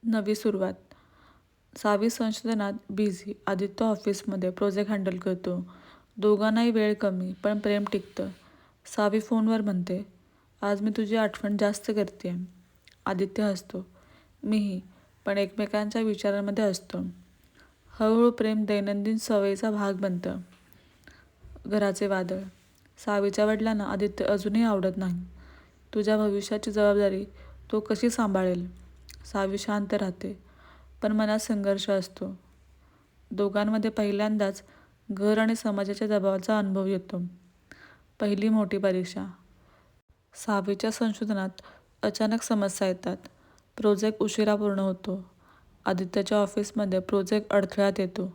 नवी सुरुवात. सावी संशोधनात बिझी. आदित्य ऑफिसमध्ये प्रोजेक्ट हँडल करतो. दोघांनाही वेळ कमी, पण प्रेम टिकतं. सावी फोनवर म्हणते, आज मी तुझी आठवण जास्त करते. आदित्य हसतो, मीही, पण एकमेकांच्या विचारांमध्ये असतो. हळूहळू प्रेम दैनंदिन सवयीचा भाग बनतं. घराचे वादळ. सावीच्या वडिलांना आदित्य अजूनही आवडत नाही. तुझ्या भविष्याची जबाबदारी तो कशी सांभाळेल? सावी शांत राहते, पण मनात संघर्ष असतो. दोघांमध्ये पहिल्यांदाच घर आणि समाजाच्या दबावाचा अनुभव येतो. पहिली मोठी परीक्षा. सावीच्या संशोधनात अचानक समस्या येतात. प्रोजेक्ट उशिरा पूर्ण होतो. आदित्यच्या ऑफिसमध्ये प्रोजेक्ट अडथळ्यात येतो.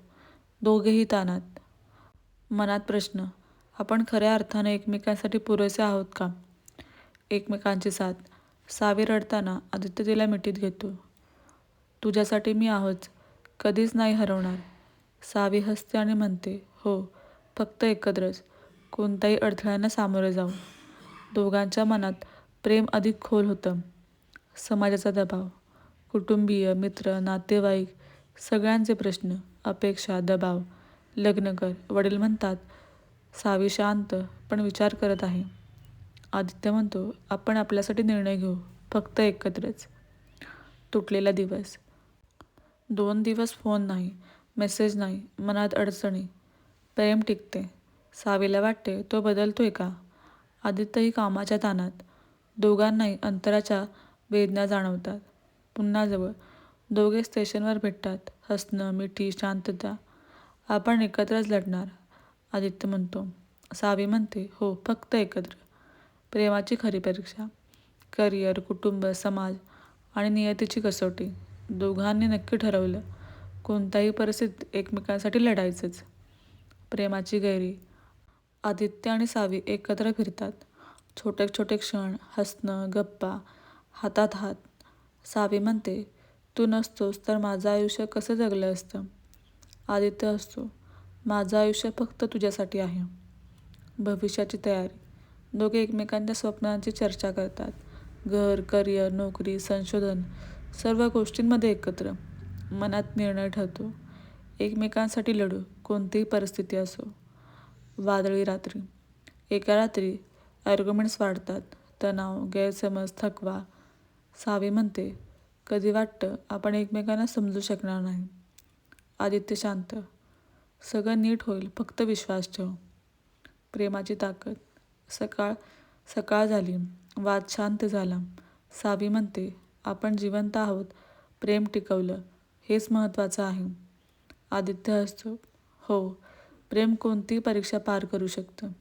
दोघेही ताणात. मनात प्रश्न, आपण खऱ्या अर्थाने एकमेकांसाठी पुरेसे आहोत का? एकमेकांची साथ. सावी रडताना आदित्य तिला मिठीत घेतो. तुझ्यासाठी मी आहोच, कधीच नाही हरवणार. सावी हसते आणि म्हणते, हो, फक्त एकत्रच, कोणत्याही अडथळ्यांना सामोरे जाऊ. दोघांच्या मनात प्रेम अधिक खोल होतं. समाजाचा दबाव. कुटुंबीय, मित्र, नातेवाईक सगळ्यांचे प्रश्न, अपेक्षा, दबाव. लग्न कर. वडील म्हणतात. सावी शांत पण विचार करत आहे. आदित्य म्हणतो, आपण आपल्यासाठी निर्णय घेऊ, फक्त एकत्रच. तुटलेला दिवस. 2 दिवस फोन नाही, मेसेज नाही, मनात अडचणी. प्रेम टिकते. सावीला वाटते तो बदलतोय का? आदित्यही कामाच्या ताणात. दोघांनाही अंतराच्या वेदना जाणवतात. पुन्हा जवळ. दोघे स्टेशनवर भेटतात. हसणं, मिठी, शांतता. आपण एकत्रच लढणार. आदित्य म्हणतो. सावी म्हणते, हो, फक्त एकत्र. प्रेमाची खरी परीक्षा. करिअर, कुटुंब, समाज आणि नियतीची कसोटी. दोघांनी नक्की ठरवलं, कोणत्याही परिस्थितीत एकमेकांसाठी लढायचंच. प्रेमाची गैरी. आदित्य आणि सावी एकत्र फिरतात. छोटे छोटे क्षण, हसणं, गप्पा, हातात हात. सावी म्हणते, तू नसतोस तर माझं आयुष्य कसं जगलं असतं? आदित्य हसतो, माझं आयुष्य फक्त तुझ्यासाठी आहे. भविष्याची तयारी. दोघे एकमेकांच्या स्वप्नांची चर्चा करतात. घर, करिअर, नोकरी, संशोधन, सर्व गोष्टींमध्ये एकत्र. मनात निर्णय ठरतो, एकमेकांसाठी लढू, कोणतीही परिस्थिती असो. वादळी रात्री. एका रात्री आर्ग्युमेंट्स वाढतात. तणाव, गैरसमज, थकवा. सावी म्हणते, कधी वाटतं आपण एकमेकांना समजू शकणार नाही. आदित्य शांत, सगळं नीट होईल, फक्त विश्वास ठेव. प्रेमाची ताकद. सकाळ झाली, वाद शांत झाला. सावी म्हणते, आपण जिवंत आहोत, प्रेम टिकवलं, हेच महत्त्वाचं आहे. आदित्य हसतो, हो, प्रेम कोणतीही परीक्षा पार करू शकतं.